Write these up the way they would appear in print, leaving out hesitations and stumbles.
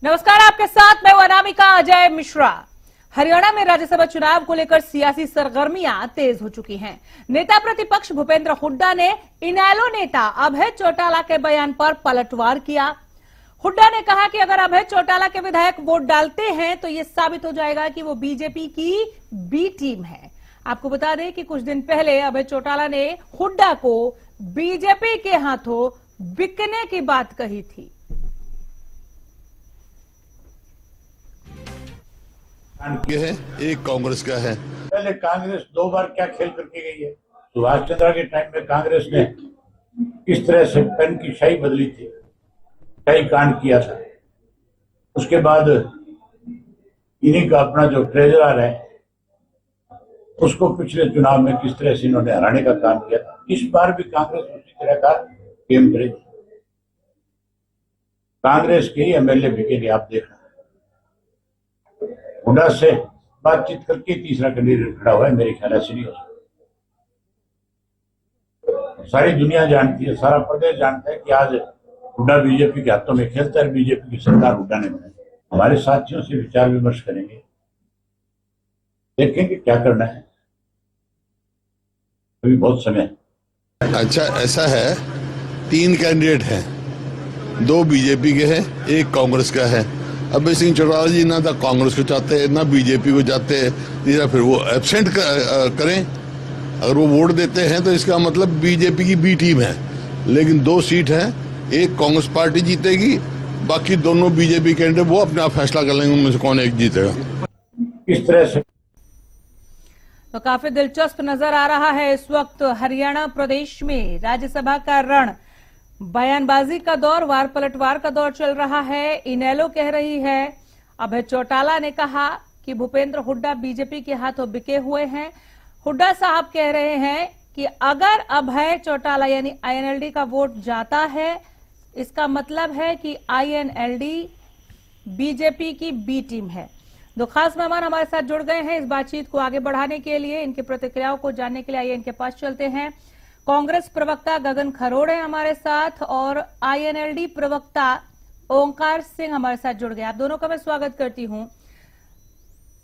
नमस्कार, आपके साथ मैं अनामिका अजय मिश्रा। हरियाणा में राज्यसभा चुनाव को लेकर सियासी सरगर्मियां तेज हो चुकी हैं। नेता प्रतिपक्ष भूपेंद्र हुड्डा ने इनेलो नेता अभय चौटाला के बयान पर पलटवार किया। हुड्डा ने कहा कि अगर अभय चौटाला के विधायक वोट डालते हैं तो ये साबित हो जाएगा कि वो बीजेपी की बी टीम है। आपको बता दें कि कुछ दिन पहले अभय चौटाला ने हुड्डा को बीजेपी के हाथों बिकने की बात कही थी। है एक कांग्रेस का है। पहले कांग्रेस 2 बार क्या खेल करके गई है। सुभाष चंद्र के टाइम में कांग्रेस ने किस तरह से पेन की शाही बदली थी, शाही कांड किया था। उसके बाद इन्हीं का अपना जो ट्रेजरर है उसको पिछले चुनाव में किस तरह से इन्होंने हराने का काम किया था। इस बार भी कांग्रेस उसी तरह का गेम करेगी। कांग्रेस के ही एमएलए बिकेंगे, आप देखना। हुड्डा से बातचीत करके तीसरा कैंडिडेट खड़ा हुआ है, मेरे ख्याल से नहीं हो सकता। सारी दुनिया जानती है, सारा प्रदेश जानता है कि आज हुड्डा बीजेपी के हाथों में खेलता है। बीजेपी की सरकार हुड्डा ने बनाई। हमारे साथियों से विचार विमर्श करेंगे, देखेंगे क्या करना है। अभी बहुत समय है। अच्छा, ऐसा है, 3 कैंडिडेट हैं, 2 बीजेपी के हैं, 1 कांग्रेस का है। अभय सिंह चौटाला जी ना तो कांग्रेस को चाहते हैं ना बीजेपी को चाहते हैं, तीसरा फिर वो एब्सेंट करें। अगर वो वोट देते हैं तो इसका मतलब बीजेपी की बी टीम है। लेकिन 2 सीट है, एक कांग्रेस पार्टी जीतेगी, बाकी दोनों बीजेपी कैंडिडेट वो अपना फैसला कर लेंगे उनमें से कौन एक जीतेगा। इस तरह से तो काफी दिलचस्प नजर आ रहा है इस वक्त हरियाणा प्रदेश में राज्यसभा का रण। बयानबाजी का दौर, वार पलटवार का दौर चल रहा है। इनेलो कह रही है, अभय चौटाला ने कहा कि भूपेंद्र हुड्डा बीजेपी के हाथों बिके हुए हैं। हुड्डा साहब कह रहे हैं कि अगर अभय चौटाला यानी आईएनएलडी का वोट जाता है, इसका मतलब है कि आईएनएलडी बीजेपी की बी टीम है। 2 खास मेहमान हमारे साथ जुड़ गए हैं इस बातचीत को आगे बढ़ाने के लिए। इनकी प्रतिक्रियाओं को जानने के लिए आइए इनके पास चलते हैं। कांग्रेस प्रवक्ता गगन खरोड़ है हमारे साथ और आईएनएलडी प्रवक्ता ओंकार सिंह हमारे साथ जुड़ गए। आप दोनों का मैं स्वागत करती हूं।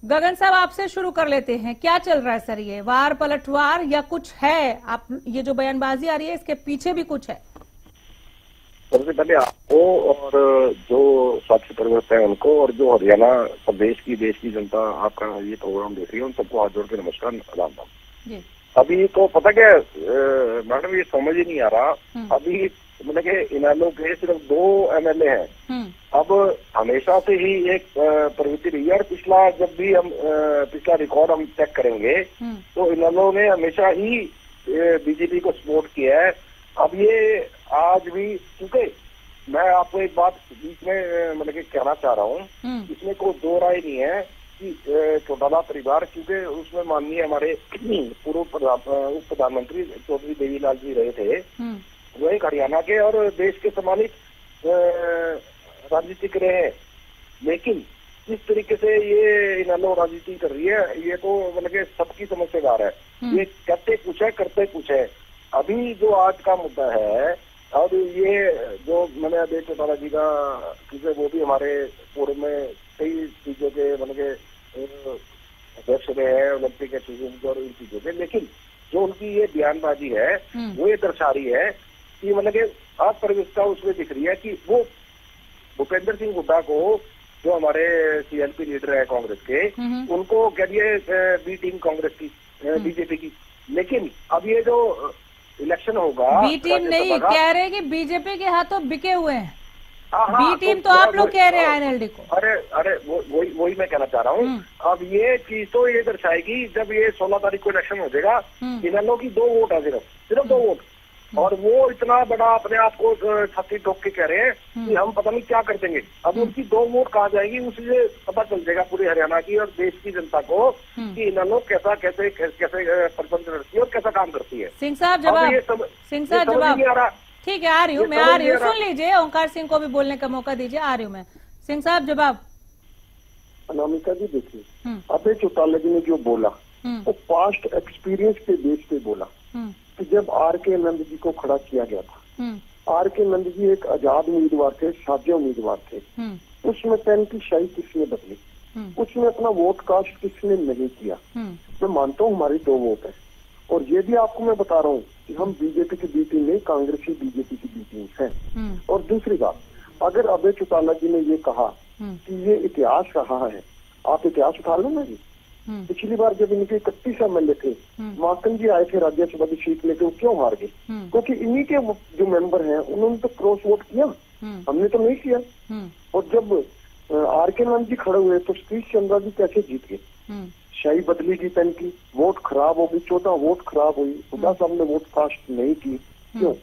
गगन साहब, आपसे शुरू कर लेते हैं। क्या चल रहा है सर, ये वार पलटवार या कुछ है? आप ये जो बयानबाजी आ रही है इसके पीछे भी कुछ है? सबसे पहले आपको और जो साथी प्रवक्ता है उनको और जो हरियाणा प्रदेश की देश की जनता आपका ये प्रोग्राम देख रही है उन सबको हाथ जोड़ के नमस्कार, राम राम। अभी तो पता क्या मैडम, ये समझ ही नहीं आ रहा। अभी मतलब कि इनेलो के सिर्फ 2 एमएलए हैं। अब हमेशा से ही एक प्रवृत्ति रही है और जब भी हम पिछला रिकॉर्ड हम चेक करेंगे तो इनेलो ने हमेशा ही बीजेपी को सपोर्ट किया है। अब ये आज भी, क्योंकि मैं आपको एक बात बीच में मतलब कि कहना चाह रहा हूँ, इसमें कोई 2 राय नहीं है कि चौटाला परिवार, क्योंकि उसमें माननीय हमारे पूर्व उप प्रधानमंत्री चौधरी देवीलाल जी रहे थे, वो एक हरियाणा के और देश के सम्मानित राजनीतिक रहे हैं। लेकिन जिस तरीके से ये इनेलो राजनीति कर रही है, ये तो मतलब कि सबकी समझदार है। ये कहते कुछ है, करते कुछ है। अभी जो आज का मुद्दा है, और ये जो मैंने अभय चौटाला जी का, क्योंकि वो भी हमारे पूर्व में कई चीजों के मतलब के अध्यक्ष रहे हैं, ओलंपिक एसोसिएशन और इन चीजों के, लेकिन जो उनकी ये बयानबाजी है वो ये दर्शा रही है कि मतलब के अप्रविष्टता उसमें दिख रही है कि वो भूपेंद्र सिंह हुड्डा को, जो हमारे सीएलपी लीडर है कांग्रेस के, उनको कह दिए बी टीम कांग्रेस की, बीजेपी की। लेकिन अब ये जो इलेक्शन होगा, बी टीम नहीं कह रहे कि बीजेपी के हाथों बिके हुए हैं। बी टीम तो आप लोग कह रहे हैं आईएनएलडी को। अरे वही मैं कहना चाह रहा हूँ। अब ये चीज तो ये दर्शाएगी जब ये 16 तारीख को इलेक्शन हो जाएगा, इनेलो की 2 वोट है, सिर्फ 2 वोट, और वो इतना बड़ा अपने आप को छाती ठोक के कह रहे हैं कि हम पता नहीं क्या कर देंगे। अब उनकी 2 वोट कहाँ जाएगी, उससे पता चल जाएगा पूरी हरियाणा की और देश की जनता को कि इनेलो कैसे प्रबंध करती है और कैसा काम करती है। सिंह साहब जवाब, सिंह साहब जवाब। ठीक है, आ रही हूँ, मैं आ रही हूँ, सुन लीजिए, ओंकार सिंह को भी बोलने का मौका दीजिए, आ रही हूँ मैं। सिंह साहब जवाब। अनामिका जी देखिए, अभय चौटाला जी ने जो बोला वो पास्ट एक्सपीरियंस के बेस पे बोला कि जब आर.के. नंद जी को खड़ा किया गया था, आर.के. नंद जी एक आजाद उम्मीदवार थे, साझे उम्मीदवार थे। उसमें पेन की शाही किसने बदली, उसमें अपना वोट कास्ट किसने नहीं किया। मैं मानता हूँ हमारी 2 वोट है, और ये भी आपको मैं बता रहा हूँ कि हम बीजेपी की बी टीम नहीं, कांग्रेस ही बीजेपी की बी टीम है। और दूसरी बात, अगर अभय चौटाला जी ने ये कहा कि ये इतिहास रहा है, आप इतिहास उठा लो ना जी। पिछली बार जब इनके 31 एमएलए थे, माकन जी आए थे राज्यसभा की सीट लेके, वो क्यों हार गए? क्योंकि इन्हीं के जो मेंबर हैं उन्होंने तो क्रॉस वोट किया, हमने तो नहीं किया। और जब आर.के. नंद जी खड़े हुए तो सतीश चंद्रा जी कैसे जीत गए? शाही बदली की पेन की, वोट खराब हो गई, 14 वोट खराब हुई, खुदा साहब ने वोट कास्ट नहीं की, क्यों?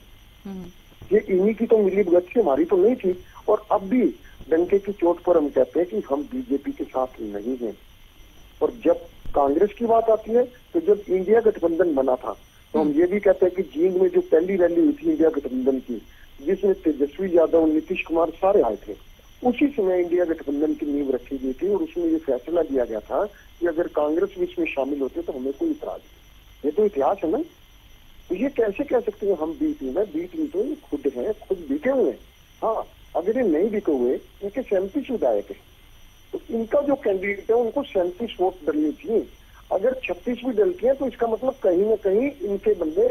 ये इन्हीं की तो मिली भगत थी, हमारी तो नहीं थी। और अब भी डंके की चोट पर हम कहते हैं कि हम बीजेपी के साथ नहीं हैं। और जब कांग्रेस की बात आती है, तो जब इंडिया गठबंधन बना था तो हम ये भी कहते हैं कि जींद में जो पहली रैली हुई थी इंडिया गठबंधन की, जिसमें तेजस्वी यादव, नीतीश कुमार सारे आए थे, उसी समय इंडिया गठबंधन की नींव रखी गई थी। और उसमें ये फैसला लिया गया था कि अगर कांग्रेस भी इसमें शामिल होते तो हमें कोई इतराज नहीं। ये तो इतिहास है ना। तो ये कैसे कह सकते हैं हम बी टीम है? बी टीम तो ये खुद है, खुद बिके हुए हैं। हाँ, अगर ये नहीं बिके हुए, इनके 37 विधायक है, तो इनका जो कैंडिडेट है उनको 37 वोट डलनी चाहिए। अगर 36 भी डलती है तो इसका मतलब कहीं ना कहीं इनके बंदे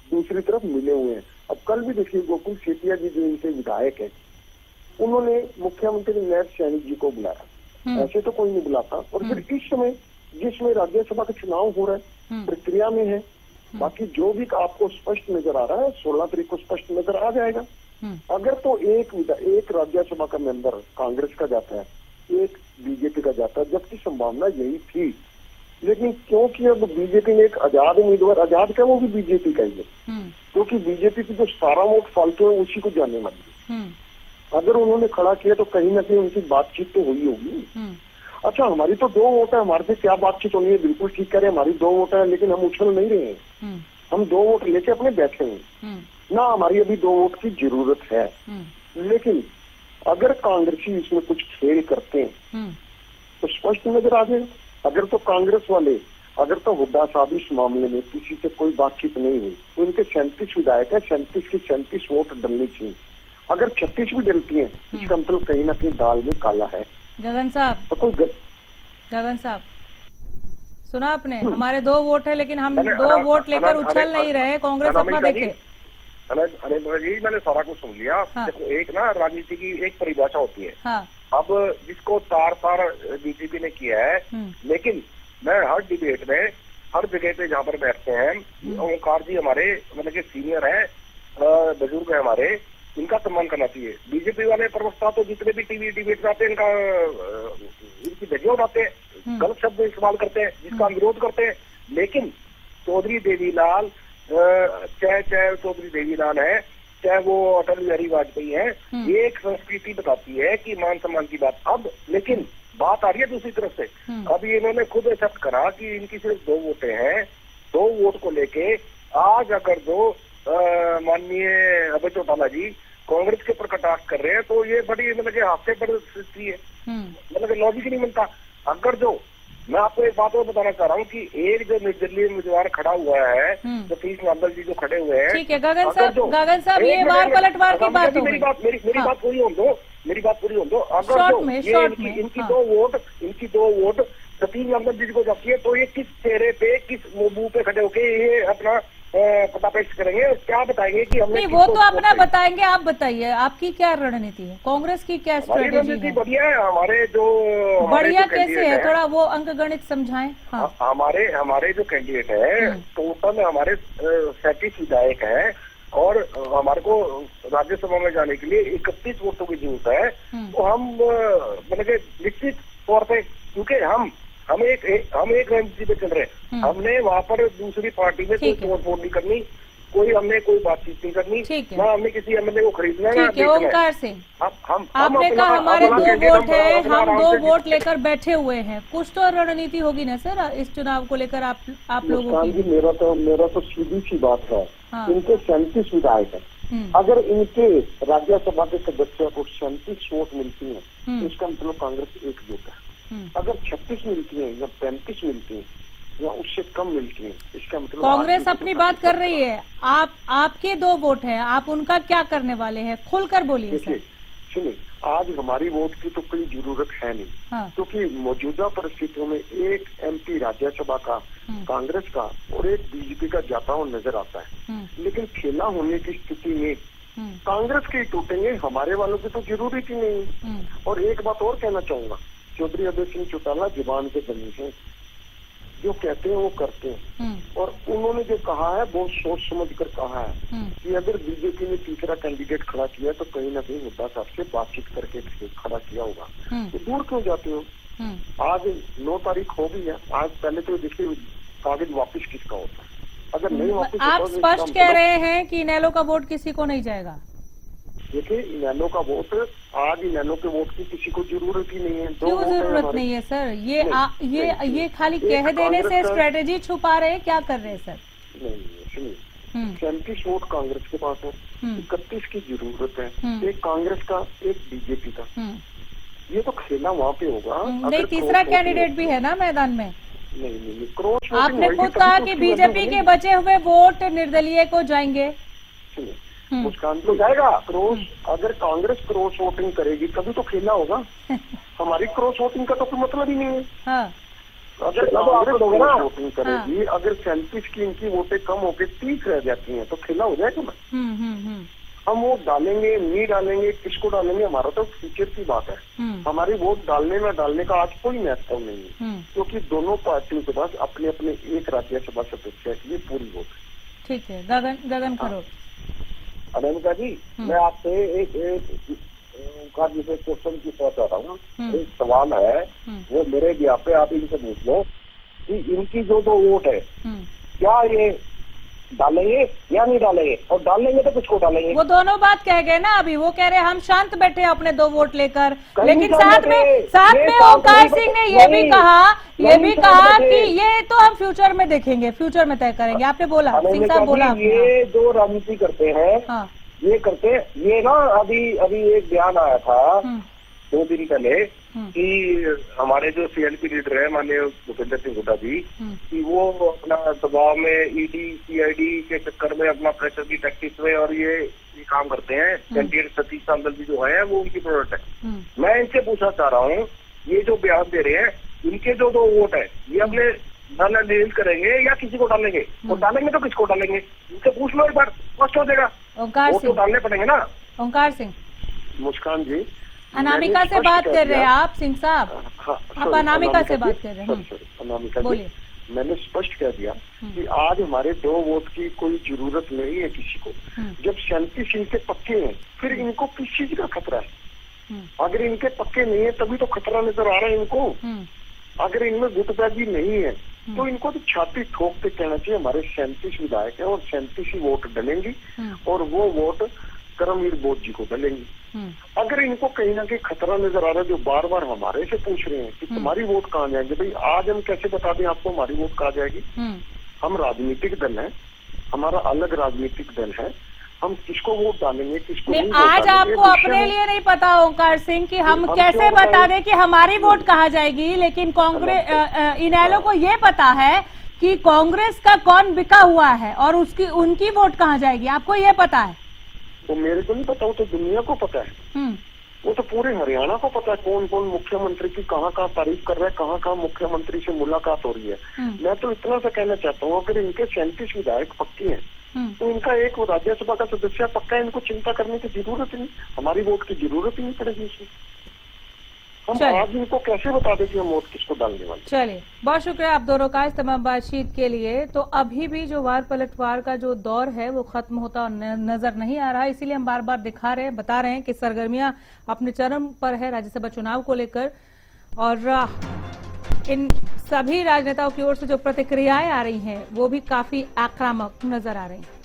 दूसरी तरफ मिले हुए हैं। अब कल भी देखिए, गोकुल सेतिया जी जो इनके विधायक है, उन्होंने मुख्यमंत्री नैब सैनी जी को बुलाया, ऐसे तो कोई नहीं बुलाता। और फिर इस समय जिसमें राज्यसभा का चुनाव हो रहा है, प्रक्रिया में है, बाकी जो भी आपको स्पष्ट नजर आ रहा है 16 तारीख को स्पष्ट नजर आ जाएगा। अगर तो एक राज्यसभा का मेंबर कांग्रेस का जाता है, एक बीजेपी का जाता है, जबकि संभावना यही थी। लेकिन क्योंकि अब बीजेपी ने एक आजाद उम्मीदवार, आजाद क्या, वो भी बीजेपी का ही है, क्योंकि बीजेपी की जो 17 वोट फालतू है उसी को जाने मानी। अगर उन्होंने खड़ा किया तो कहीं ना कहीं उनकी बातचीत तो हुई होगी। अच्छा, हमारी तो 2 वोट है, हमारे से क्या बातचीत होनी है? बिल्कुल ठीक कह रहे हैं, हमारी 2 वोट है, लेकिन हम उछल नहीं रहे हैं। हम 2 वोट लेके अपने बैठे हैं ना, हमारी अभी 2 वोट की जरूरत है। लेकिन अगर कांग्रेसी इसमें कुछ खेल करते हैं तो स्पष्ट नजर आ जाए। अगर तो कांग्रेस वाले, अगर तो हुड्डा साहब इस मामले में किसी से कोई बातचीत नहीं हुई, तो उनके 37 विधायक है, 37 की 37 वोट डलनी चाहिए। अगर 36 भी डलती है, इसका मतलब कहीं ना कहीं दाल में काला है। गगन साहब, तो कोई गगन साहब, सुना आपने? हमारे 2 वोट है, लेकिन हम 2 वोट लेकर उछल नहीं रहे। कांग्रेस अपना देखे। अनिल जी, मैंने सारा कुछ सुन लिया। हाँ। देखो, एक ना राजनीति की एक परिभाषा होती है। हाँ। अब जिसको तार बीजेपी ने किया है, लेकिन मैं हर डिबेट में, हर जगह पे जहाँ पर बैठते हैं, ओंकार जी हमारे मतलब के सीनियर है, बुजुर्ग है हमारे, इनका सम्मान करना चाहिए। बीजेपी वाले प्रवक्ता तो जितने भी टीवी डिबेट जाते हैं, इनकी धज्जियां उड़ाते हैं, गलत शब्द इस्तेमाल करते हैं, जिसका हम विरोध करते हैं। लेकिन चौधरी देवीलाल, चाहे चौधरी देवीलाल है, चाहे वो अटल बिहारी वाजपेयी है, ये एक संस्कृति बताती है कि मान सम्मान की बात। अब लेकिन बात आ रही है दूसरी तरफ से। अब ये इन्होंने खुद एक्सेप्ट करा कि इनकी सिर्फ 2 वोटें हैं। 2 वोट को लेके आज अगर जो माननीय अभय चौटाला जी कांग्रेस के ऊपर कटाक्ष कर रहे हैं, तो ये बड़ी मतलब हादसे पर स्थिति है, मतलब लॉजिक नहीं मिलता। अगर जो मैं आपको एक बात और बताना चाह रहा हूँ कि एक जो निर्दलीय उम्मीदवार खड़ा हुआ है, सतीश नांदल जी जो खड़े हुए हैं, ठीक है गगन साहब, ये वार पलटवार की बात हो गई। मेरी बात पूरी होने दो। अगर जो इनकी 2 वोट सतीश नांदल जी को जाती है, तो ये किस चेहरे पे, किस मुंह पे खड़े होके ये अपना पता पेश करेंगे, क्या बताएंगे कि हमने? नहीं, वो तो अपना बताएंगे। आप बताइए, आपकी क्या रणनीति है, कांग्रेस की क्या स्ट्रेटेजी है? बढ़िया है। हमारे जो बढ़िया कैसे है, थोड़ा वो अंक गणित समझाएं। हाँ। हमारे जो कैंडिडेट है, टोटल हमारे 37 विधायक है, और हमारे को राज्यसभा में जाने के लिए 31 वोटों की जरूरत है। तो हम मतलब निश्चित तौर पे, क्योंकि हम एक रणनीति पे चल रहे हैं, हमने वहाँ पर दूसरी पार्टी में कोई वोट नहीं करनी, हमने कोई बातचीत नहीं करनी, ना हमने किसी एमएलए को खरीदना है। ठीक है, ओंकार सिंह, आपने कहा हमारे 2 वोट है, हम 2 वोट लेकर बैठे हुए हैं, कुछ तो रणनीति होगी ना सर इस चुनाव को लेकर आप लोगों की? मेरा तो सीधी सी बात है। इनके 37 विधायक है, अगर इनके राज्यसभा के सदस्यों को 37 वोट मिलती है, तो इसका मतलब कांग्रेस एकजुट है। अगर 36 मिलती है या 35 मिलती है या उससे कम मिलती है, इसका मतलब कांग्रेस अपनी बात कर रही है। आपके 2 वोट है, आप उनका क्या करने वाले हैं? खुलकर बोलिए सर। सुनिए, आज हमारी वोट की तो कोई जरूरत है नहीं, हाँ। क्योंकि मौजूदा परिस्थितियों में एक MP राज्यसभा का कांग्रेस का और एक बीजेपी का जाता हुआ नजर आता है। लेकिन खेला होने की स्थिति में कांग्रेस के ही टूटेंगे, हमारे वालों की तो जरूरत ही नहीं। और एक बात और कहना चाहूंगा, चौधरी अभय सिंह चौटाला जुबान के बनी है, जो कहते हैं वो करते हैं। और उन्होंने जो कहा है बहुत सोच समझ कर कहा है कि अगर बीजेपी ने तीसरा कैंडिडेट खड़ा किया तो कहीं ना कहीं हुड्डा साहब से बातचीत करके खड़ा किया होगा। तो दूर क्यों जाते हो? आज 9 तारीख हो गई है, आज पहले तो देखिए कागज वापिस किसका होता है। अगर नहीं वापिस आप स्पष्ट कह रहे हैं कि इनेलो का वोट किसी को नहीं जाएगा। देखिए इनेलो का वोट, आज इनेलो के वोट की किसी को जरूरत ही नहीं है। क्यों जरूरत नहीं है सर? ये खाली कह देने से स्ट्रेटेजी छुपा रहे हैं, क्या कर रहे हैं सर? नहीं सुनिए, 37 वोट कांग्रेस के पास है, 31 की जरूरत है, एक कांग्रेस का एक बीजेपी का। ये तो खेला वहाँ पे होगा। नहीं, तीसरा कैंडिडेट भी है ना मैदान में। नहीं क्रॉस आपने खुद कहा कि बीजेपी के बचे हुए वोट निर्दलीय को जाएंगे। सुनिए, मुस्कान तो जाएगा क्रॉस, अगर कांग्रेस क्रॉस वोटिंग करेगी तभी तो खेला होगा। हमारी क्रॉस वोटिंग का तो कोई मतलब ही नहीं है। हाँ। अगर कांग्रेस क्रॉस वोटिंग करेगी, अगर 37 की इनकी वोटें कम होकर 30 रह जाती हैं तो खेला हो जाएगा ना। हम वोट डालेंगे नहीं डालेंगे, किसको डालेंगे, हमारा तो फ्यूचर की बात है। हमारी वोट डालने में डालने का आज कोई महत्व नहीं है, क्योंकि दोनों पार्टियों के पास अपने अपने एक राज्यसभा सदस्य के लिए पूरी वोट है। ठीक है, गगन करो। अनामिका जी, मैं आपसे एक क्वेश्चन की सोच रहा हूँ। एक सवाल है, वो मेरे भी आप इनसे पूछ लो कि इनकी जो वोट है क्या ये डालेंगे या नहीं डालेंगे, और डालेंगे तो किसको डालेंगे? वो दोनों बात कह गए ना अभी। वो कह रहे हैं हम शांत बैठे अपने 2 वोट लेकर, लेकिन साथ में ओंकार सिंह ने ये भी कहा कि ये तो हम फ्यूचर में देखेंगे, फ्यूचर में तय करेंगे। आपने बोला, सिंह साहब बोला, ये जो राजनीति करते हैं, हाँ। ये ना अभी एक बयान आया था 2 दिन पहले कि हमारे जो CLP लीडर है माननीय भूपेंद्र सिंह हुड्डा जी, कि वो अपना दबाव में ED CID के चक्कर में अपना प्रेशर की टैक्टिक्स में और ये काम करते हैं। कैंडिडेट सतीश सांदल जी जो है वो उनकी प्रोडक्ट है। मैं इनसे पूछना चाह रहा हूँ, ये जो बयान दे रहे हैं, इनके जो 2 वोट है ये अपने दल डील करेंगे या किसी को डालेंगे? और डालेंगे तो किसको डालेंगे? इनसे पूछ लो एक बार, स्पष्ट हो जाएगा। ओंकार सिंह, डालने पड़ेंगे ना। ओंकार सिंह, मुस्कान जी, अनामिका से बात कर रहे हैं आप, सिंह साहब। आप अनामिका से बात कर रहे हैं। अनामिका जी, मैंने स्पष्ट कह दिया कि आज हमारे 2 वोट की कोई जरूरत नहीं है किसी को। जब 37 इनके पक्के हैं, फिर इनको किस चीज का खतरा है? अगर इनके पक्के नहीं है तभी तो खतरा नजर आ रहा है इनको। अगर इनमें गुटबाजी नहीं है तो इनको तो छाती ठोक के कहना चाहिए हमारे 37 विधायक है और 37 ही वोट डलेंगी, और वो वोट करमवीर बोध जी को डलेंगी। अगर इनको कहीं ना कहीं खतरा नजर आ रहा है, जो बार बार हमारे से पूछ रहे हैं कि तुम्हारी वोट कहाँ जाएगी, भाई आज हम कैसे बता दें आपको हमारी वोट कहाँ जाएगी? हम राजनीतिक दल है, हमारा अलग राजनीतिक दल है, हम किसको वोट डालेंगे किसको नहीं। आज आपको अपने लिए नहीं पता ओंकार सिंह कि हम कैसे बता दें कि हमारी वोट कहाँ जाएगी, लेकिन कांग्रेस इनेलो को ये पता है कि कांग्रेस का कौन बिका हुआ है और उनकी वोट कहाँ जाएगी, आपको ये पता है। वो मेरे को नहीं पता, वो तो दुनिया को पता है। वो तो पूरे हरियाणा को पता है कौन कौन मुख्यमंत्री की कहाँ तारीफ कर रहा है, कहाँ कहाँ मुख्यमंत्री से मुलाकात हो रही है। मैं तो इतना सा कहना चाहता हूँ, अगर इनके 37 विधायक पक्के हैं तो इनका एक राज्यसभा का सदस्य पक्का है, इनको चिंता करने की जरूरत नहीं, हमारी वोट की जरूरत ही नहीं पड़ेगी इसमें। हम आज इनको कैसे बता दें कि हम वोट किसको डालने वाले। चलिए, बहुत शुक्रिया आप दोनों का इस तमाम बातचीत के लिए। तो अभी भी जो वार पलटवार का जो दौर है वो खत्म होता नजर नहीं आ रहा है, इसीलिए हम बार बार बता रहे हैं कि सरगर्मियां अपने चरम पर है राज्यसभा चुनाव को लेकर, और इन सभी राजनेताओं की ओर से जो प्रतिक्रियाएं आ रही हैं वो भी काफी आक्रामक नजर आ रही हैं।